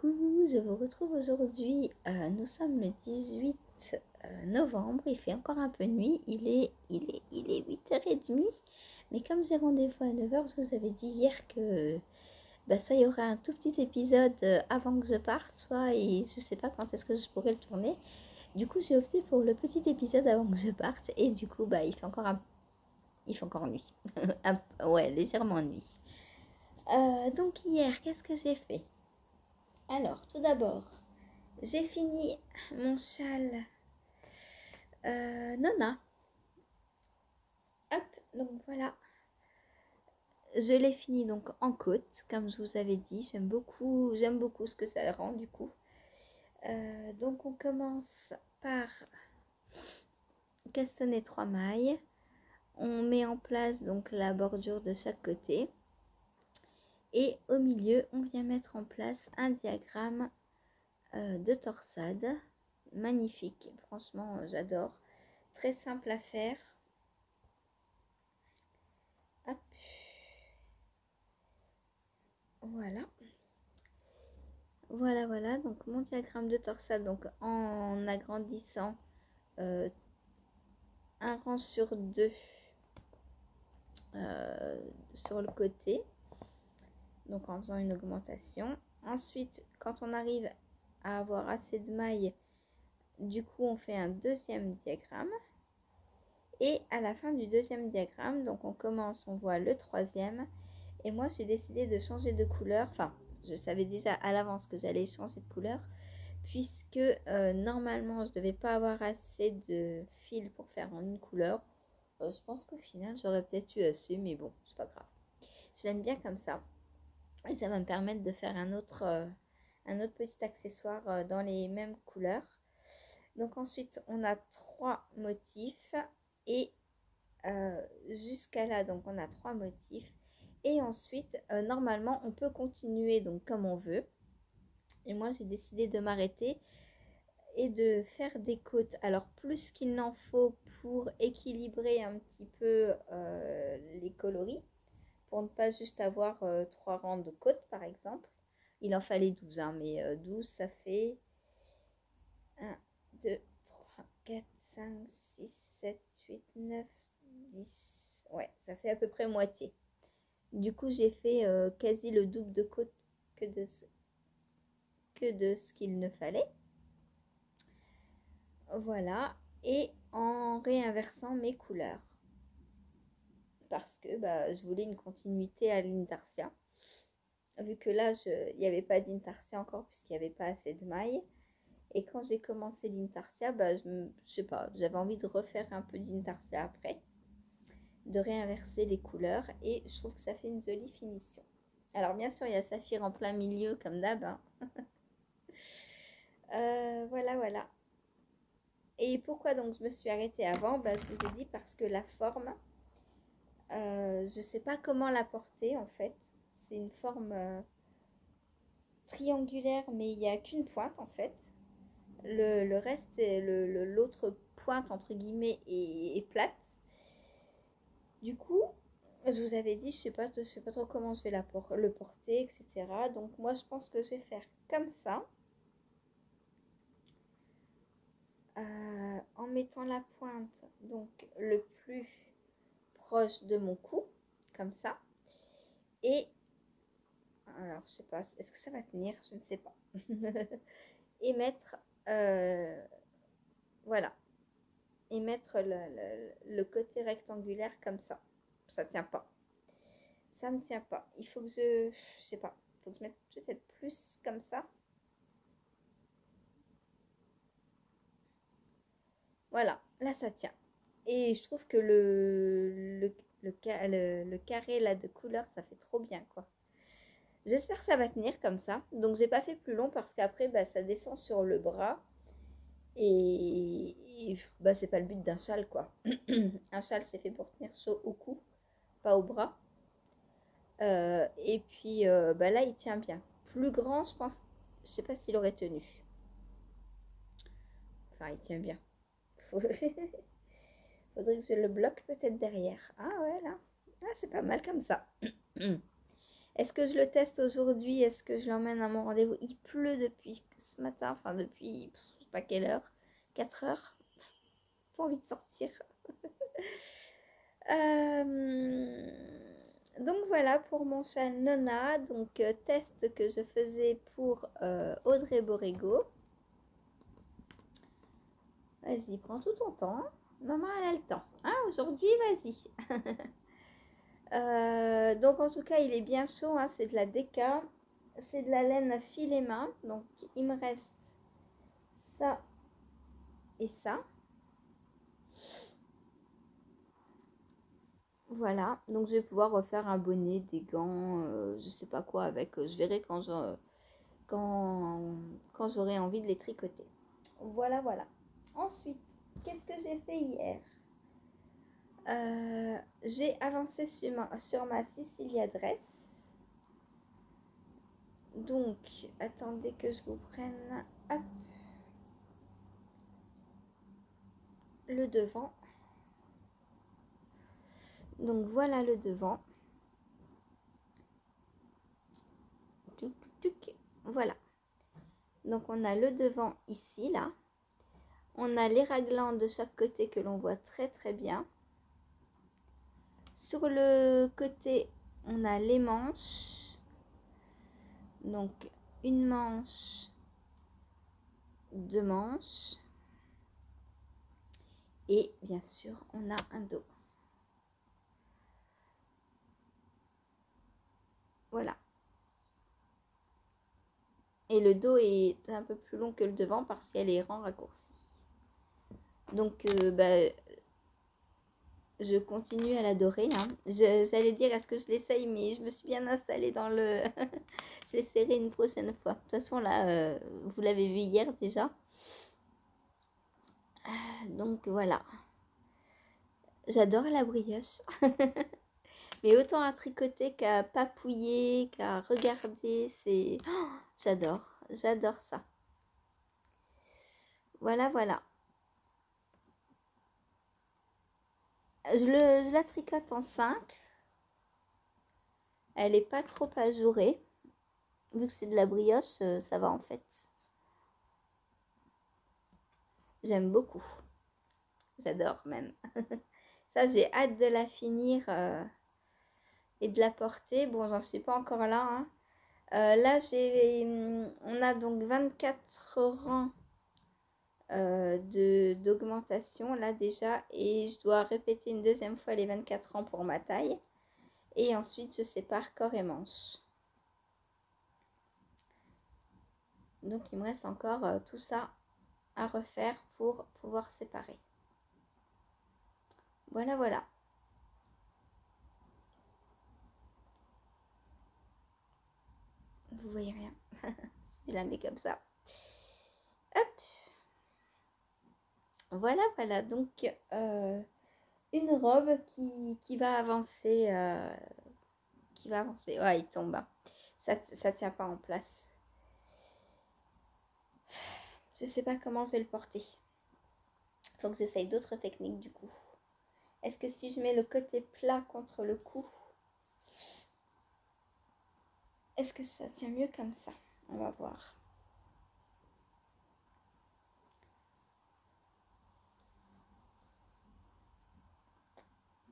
Coucou, je vous retrouve aujourd'hui. Nous sommes le 18 novembre. Il fait encore un peu nuit. Il est 8h30. Mais comme j'ai rendez-vous à 9h, je vous avais dit hier que ça y aura un tout petit épisode avant que je parte, soit et je sais pas quand est-ce que je pourrais le tourner. Du coup, j'ai opté pour le petit épisode avant que je parte. Et du coup, il fait encore nuit. Ouais, légèrement nuit. Donc hier, qu'est-ce que j'ai fait? Alors, tout d'abord, j'ai fini mon châle Nona. Hop, donc voilà. Je l'ai fini donc en côte, comme je vous avais dit. J'aime beaucoup ce que ça rend du coup. Donc on commence par castanner 3 mailles. On met en place donc la bordure de chaque côté. Et au milieu, on vient mettre en place un diagramme de torsade. Magnifique, franchement j'adore. Très simple à faire. Hop. Voilà. Voilà. Donc mon diagramme de torsade, donc en agrandissant un rang sur deux sur le côté. Donc en faisant une augmentation. Ensuite, quand on arrive à avoir assez de mailles, du coup on fait un deuxième diagramme. Et à la fin du deuxième diagramme, donc on commence, on voit le troisième. Et moi j'ai décidé de changer de couleur. Enfin, je savais déjà à l'avance que j'allais changer de couleur. Puisque normalement je devais pas avoir assez de fil pour faire en une couleur. Je pense qu'au final j'aurais peut-être eu assez, mais bon, c'est pas grave. Je l'aime bien comme ça. Et ça va me permettre de faire un autre petit accessoire dans les mêmes couleurs. Donc ensuite on a 3 motifs et jusqu'à là donc on a 3 motifs et ensuite normalement on peut continuer donc comme on veut et moi j'ai décidé de m'arrêter et de faire des côtes. Alors plus qu'il n'en faut pour équilibrer un petit peu les coloris, pour ne pas juste avoir 3 rangs de côtes par exemple. Il en fallait 12, hein, mais 12 ça fait 1, 2, 3, 4, 5, 6, 7, 8, 9, 10. Ouais, ça fait à peu près moitié. Du coup, j'ai fait quasi le double de côtes que de ce qu'il ne fallait. Voilà, et en réinversant mes couleurs parce que je voulais une continuité à l'intarsia vu que là il n'y avait pas d'intarsia encore puisqu'il n'y avait pas assez de mailles et quand j'ai commencé l'intarsia je sais pas, j'avais envie de refaire un peu d'intarsia après, de réinverser les couleurs et je trouve que ça fait une jolie finition. Alors bien sûr il y a Saphir en plein milieu comme d'hab, hein. Voilà. Et pourquoi donc je me suis arrêtée avant? Je vous ai dit parce que la forme, je sais pas comment la porter en fait. C'est une forme triangulaire, mais il n'y a qu'une pointe en fait. Le reste, l'autre pointe entre guillemets est plate. Du coup, je vous avais dit, je sais pas trop comment je vais le porter, etc. Donc moi, je pense que je vais faire comme ça. En mettant la pointe donc le plus proche de mon cou, comme ça. Et alors je sais pas, est-ce que ça va tenir? Je ne sais pas. Et mettre voilà, et mettre le côté rectangulaire comme ça. Ça tient pas, ça ne tient pas. Il faut que je sais pas, il faut que je mette peut-être plus comme ça. Voilà, là ça tient. Et je trouve que le carré là de couleur, ça fait trop bien quoi. J'espère que ça va tenir comme ça. Donc j'ai pas fait plus long parce qu'après ça descend sur le bras. Et c'est pas le but d'un châle quoi. Un châle c'est fait pour tenir chaud au cou, pas au bras. Et puis là il tient bien. Plus grand je pense, je sais pas s'il aurait tenu. Enfin il tient bien. Faudrait que je le bloque peut-être derrière. Ah ouais là. Ah c'est pas mal comme ça. Est-ce que je le teste aujourd'hui? Est-ce que je l'emmène à mon rendez-vous? Il pleut depuis ce matin, enfin depuis, je sais pas quelle heure, 4 heures. Pas envie de sortir. Euh, donc voilà pour mon chat Nona. Donc test que je faisais pour Audrey Borrego. Vas-y, prends tout ton temps. Maman, elle a le temps. Hein, aujourd'hui, vas-y. Donc en tout cas, il est bien chaud. Hein, c'est de la déca. C'est de la laine filet main. Donc il me reste ça et ça. Voilà, donc je vais pouvoir refaire un bonnet, des gants, je sais pas quoi avec. Je verrai quand, quand j'aurai envie de les tricoter. Voilà, voilà. Ensuite, qu'est-ce que j'ai fait hier? J'ai avancé sur ma Sicilia Dress. Donc, attendez que je vous prenne hop, le devant. Donc voilà le devant. Tuc, tuc, voilà. Donc on a le devant ici, là. On a les raglans de chaque côté que l'on voit très très bien. Sur le côté, on a les manches. Donc une manche, deux manches. Et bien sûr, on a un dos. Voilà. Et le dos est un peu plus long que le devant parce qu'elle est rang raccourci. Donc, je continue à l'adorer. Hein. J'allais dire, est-ce que je l'essaye, mais je me suis bien installée dans le... je l'essayerai une prochaine fois. De toute façon, là, vous l'avez vu hier déjà. Donc, voilà. J'adore la brioche. Mais autant à tricoter qu'à papouiller, qu'à regarder, c'est... Oh, j'adore ça. Voilà, voilà. Je la tricote en 5. Elle n'est pas trop ajourée. Vu que c'est de la brioche, ça va en fait. J'aime beaucoup. J'adore même. Ça, j'ai hâte de la finir et de la porter. Bon, j'en suis pas encore là. Hein. Là, on a donc 24 rangs d'augmentation là déjà. Et je dois répéter une deuxième fois les 24 rangs pour ma taille. Et ensuite, je sépare corps et manche. Donc, il me reste encore tout ça à refaire pour pouvoir séparer. Voilà, voilà. Vous voyez rien. Je la mets comme ça. Hop. Voilà, voilà. Donc, une robe qui va avancer. Qui va avancer. Ouais, il tombe. Hein. Ça tient pas en place. Je sais pas comment je vais le porter. Faut que j'essaye d'autres techniques du coup. Est-ce que si je mets le côté plat contre le cou, est-ce que ça tient mieux comme ça? On va voir.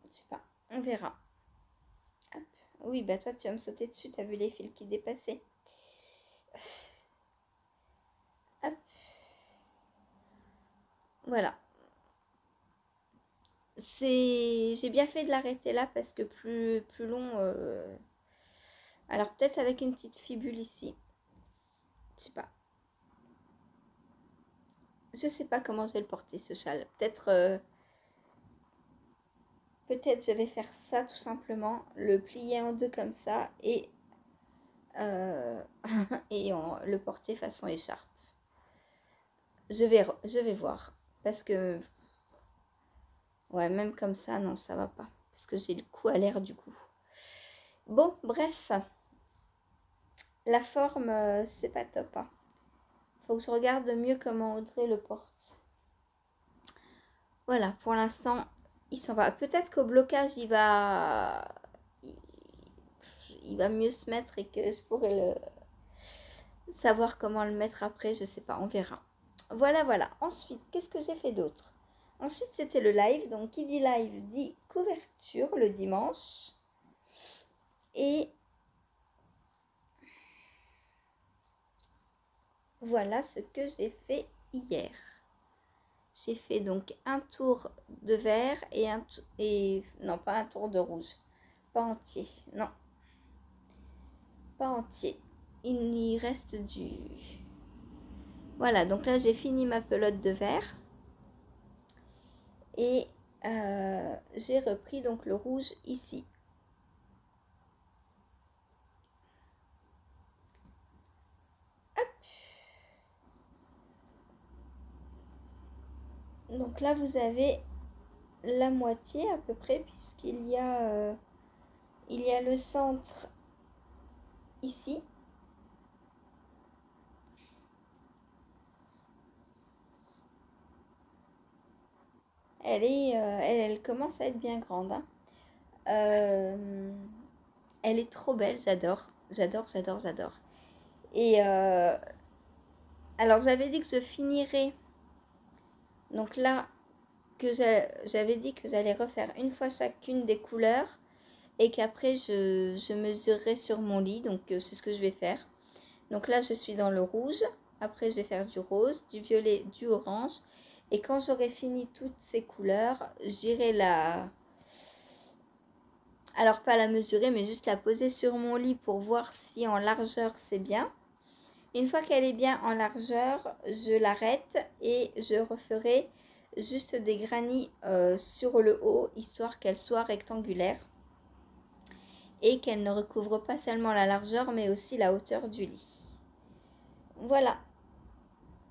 Je sais pas. On verra. Hop. Oui, bah toi tu vas me sauter dessus. T'as vu les fils qui dépassaient. Hop. Voilà. J'ai bien fait de l'arrêter là parce que plus long. Alors peut-être avec une petite fibule ici. Je sais pas. Je sais pas comment je vais le porter ce châle. Peut-être je vais faire ça tout simplement. Le plier en deux comme ça et, le porter façon écharpe. Je vais voir. Parce que ouais, même comme ça, non, ça va pas. Parce que j'ai le cou à l'air du coup. Bon, bref. La forme, c'est pas top. Hein. Faut que je regarde mieux comment Audrey le porte. Voilà, pour l'instant, il s'en va. Peut-être qu'au blocage, il va mieux se mettre et que je pourrai savoir comment le mettre après, je sais pas, on verra. Voilà, voilà. Ensuite, qu'est-ce que j'ai fait d'autre? Ensuite, c'était le live. Donc, qui dit live dit couverture le dimanche. Et voilà ce que j'ai fait hier. J'ai fait donc un tour de vert et non, pas un tour de rouge. Pas entier, non. Pas entier. Il y reste du... Voilà, donc là j'ai fini ma pelote de vert. Et j'ai repris donc le rouge ici. Hop. Donc là vous avez la moitié à peu près puisqu'il y a le centre ici. Elle commence à être bien grande. Hein. Elle est trop belle, j'adore. J'adore, j'adore, j'adore. Et alors j'avais dit que je finirais. Donc là, que j'avais dit que j'allais refaire une fois chacune des couleurs. Et qu'après je mesurerai sur mon lit. Donc c'est ce que je vais faire. Donc là je suis dans le rouge. Après je vais faire du rose, du violet, du orange. Et quand j'aurai fini toutes ces couleurs, j'irai alors pas la mesurer, mais juste la poser sur mon lit pour voir si en largeur c'est bien. Une fois qu'elle est bien en largeur, je l'arrête et je referai juste des granits sur le haut, histoire qu'elle soit rectangulaire. Et qu'elle ne recouvre pas seulement la largeur, mais aussi la hauteur du lit. Voilà.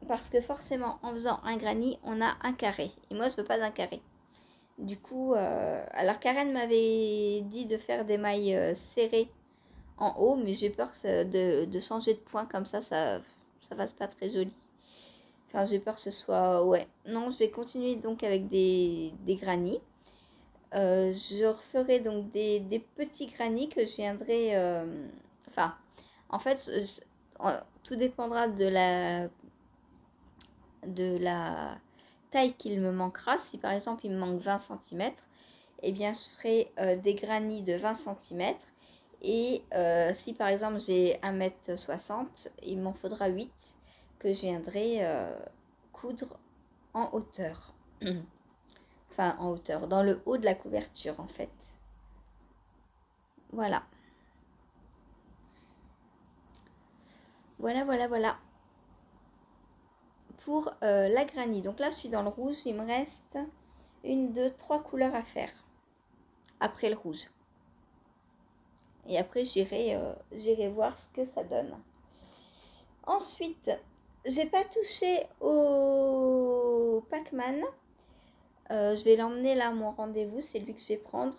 Parce que forcément, en faisant un granit, on a un carré. Et moi, je veux pas d'un carré. Du coup, alors Karen m'avait dit de faire des mailles serrées en haut, mais j'ai peur que de changer de point comme ça fasse pas très joli. Enfin, j'ai peur que ce soit... Ouais. Non, je vais continuer donc avec des granits. Je referai donc des petits granits que je viendrai... Enfin, en fait, tout dépendra de la taille qu'il me manquera. Si par exemple il me manque 20 cm, eh bien je ferai des granits de 20 cm. Et si par exemple j'ai 1,60 m, il m'en faudra 8 que je viendrai coudre en hauteur. Enfin en hauteur, dans le haut de la couverture en fait. Voilà. Voilà, voilà, voilà. Pour la granit. Donc là je suis dans le rouge, il me reste 1, 2, 3 couleurs à faire. Après le rouge. Et après, j'irai voir ce que ça donne. Ensuite, j'ai pas touché au Pac-Man. Je vais l'emmener là à mon rendez-vous. C'est lui que je vais prendre.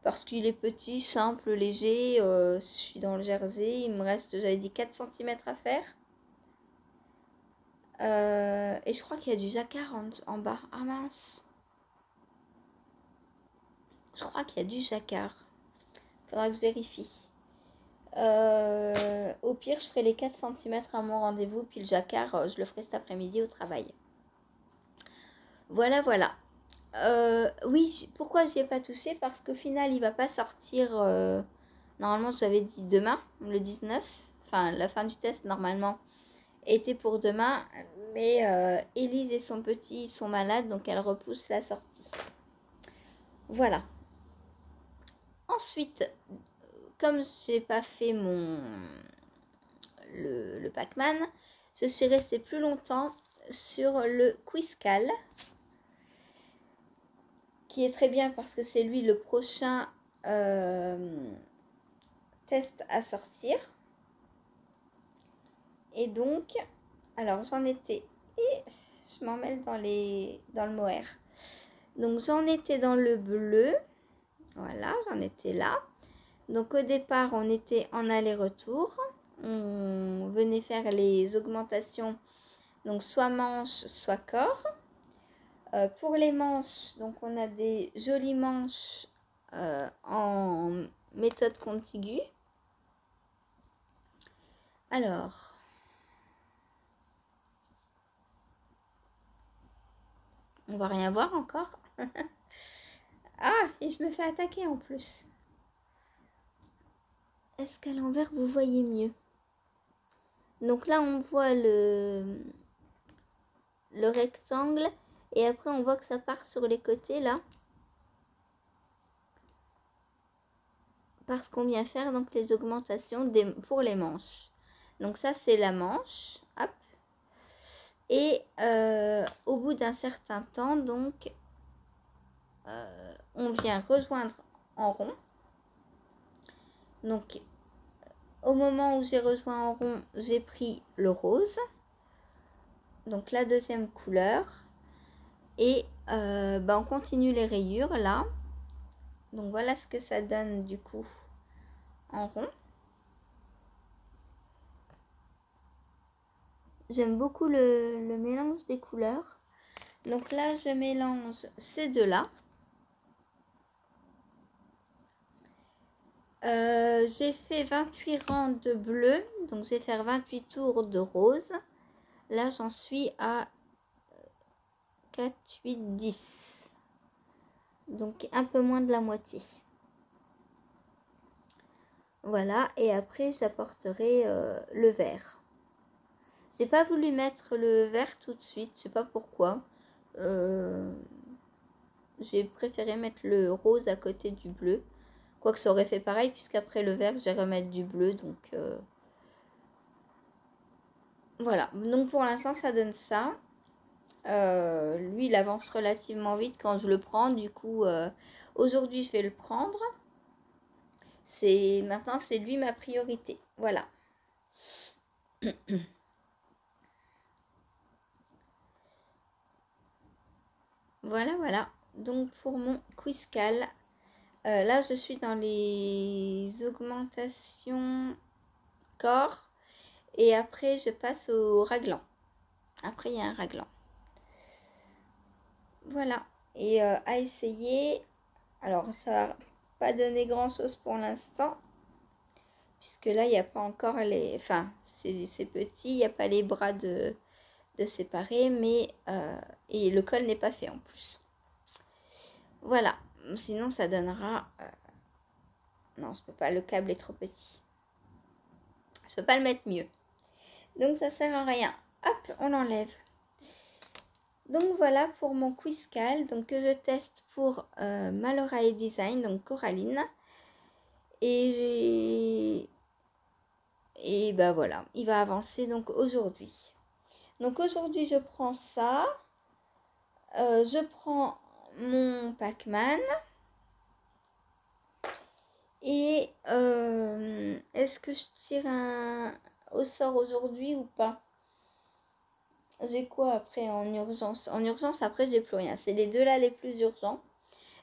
Parce qu'il est petit, simple, léger. Je suis dans le Jersey. Il me reste, j'avais dit, 4 cm à faire. Et je crois qu'il y a du jacquard en bas. Ah mince. Je crois qu'il y a du jacquard. Faudra que je vérifie. Au pire, je ferai les 4 cm à mon rendez-vous, puis le jacquard, je le ferai cet après-midi au travail. Voilà, voilà. Oui, pourquoi j'y ai pas touché? Parce qu'au final, il va pas sortir. Normalement, j'avais dit demain, le 19. Enfin, la fin du test, normalement, était pour demain. Mais Élise et son petit sont malades, donc elle repousse la sortie. Voilà. Ensuite, comme j'ai pas fait le Pac-Man, je suis restée plus longtemps sur le Quizcal, qui est très bien parce que c'est lui le prochain test à sortir. Et donc, alors j'en étais, et je m'en mêle dans le mohair. Donc j'en étais dans le bleu, voilà, j'en étais là. Donc au départ, on était en aller-retour. On venait faire les augmentations, donc soit manches, soit corps. Pour les manches, donc on a des jolies manches en méthode contiguë. Alors, on va rien voir encore. Ah, et je me fais attaquer en plus. Est-ce qu'à l'envers, vous voyez mieux? Donc là, on voit le rectangle. Et après, on voit que ça part sur les côtés, là. Parce qu'on vient faire donc les augmentations pour les manches. Donc ça, c'est la manche. Hop. Et au bout d'un certain temps, donc, on vient rejoindre en rond. Donc, au moment où j'ai rejoint en rond, j'ai pris le rose. Donc, la deuxième couleur. Et on continue les rayures, là. Donc, voilà ce que ça donne, du coup, en rond. J'aime beaucoup le mélange des couleurs. Donc là, je mélange ces deux-là. J'ai fait 28 rangs de bleu. Donc, je vais faire 28 tours de rose. Là, j'en suis à 4, 8, 10. Donc, un peu moins de la moitié. Voilà. Et après, j'apporterai le vert. J'ai pas voulu mettre le vert tout de suite. Je sais pas pourquoi. J'ai préféré mettre le rose à côté du bleu. Quoique ça aurait fait pareil, puisqu'après le vert, je vais remettre du bleu. Donc, voilà. Donc, pour l'instant, ça donne ça. Lui, il avance relativement vite quand je le prends. Du coup, aujourd'hui, je vais le prendre. Maintenant, c'est lui ma priorité. Voilà. Voilà, voilà. Donc, pour mon Quizcal, là, je suis dans les augmentations corps. Et après, je passe au raglan. Après, il y a un raglan. Voilà. Et à essayer. Alors, ça va pas donner grand-chose pour l'instant. Puisque là, il n'y a pas encore les... Enfin, c'est petit, il n'y a pas les bras de séparer. Mais... et le col n'est pas fait en plus. Voilà. Sinon, ça donnera... non, je peux pas. Le câble est trop petit. Je peux pas le mettre mieux. Donc, ça sert à rien. Hop, on l'enlève. Donc voilà pour mon Quizcal, donc que je teste pour Malorae Design, donc Coraline. Et bah voilà, il va avancer donc aujourd'hui. Donc aujourd'hui je prends ça, je prends mon Pac-Man. Et est-ce que je tire au sort aujourd'hui ou pas? J'ai quoi après en urgence? En urgence, après, j'ai plus rien. C'est les deux là les plus urgents.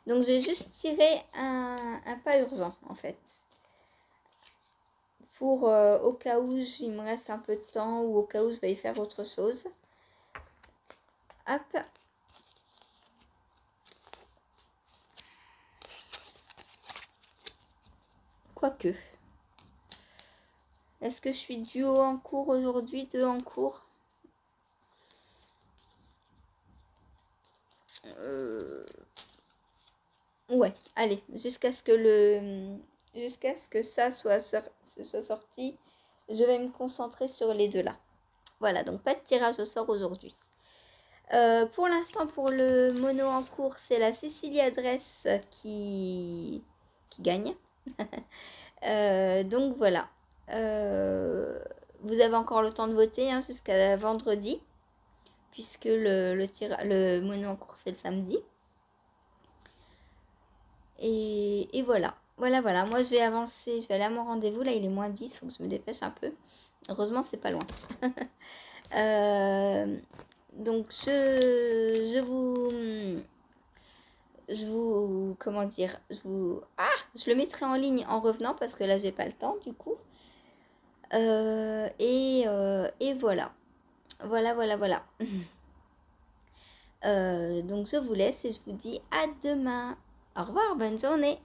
Donc, j'ai juste tiré un pas urgent, en fait. Pour au cas où il me reste un peu de temps ou au cas où je vais y faire autre chose. Hop. Quoique. Est-ce que je suis duo en cours aujourd'hui? Deux en cours? Ouais, allez, jusqu'à ce que ça soit sorti, je vais me concentrer sur les deux là. Voilà, donc pas de tirage au sort aujourd'hui. Pour l'instant, pour le mono en cours, c'est la Cécilie Adresse qui gagne. Donc voilà. Vous avez encore le temps de voter hein, jusqu'à vendredi, puisque le mono en cours, c'est le samedi. Et voilà. Voilà. Moi, je vais avancer. Je vais aller à mon rendez-vous. Là, il est moins 10. Il faut que je me dépêche un peu. Heureusement, c'est pas loin. Donc, je vous... Comment dire? Je le mettrai en ligne en revenant parce que là, j'ai pas le temps, du coup. Et voilà. Voilà. Donc, je vous laisse et je vous dis à demain. Au revoir, bonne journée.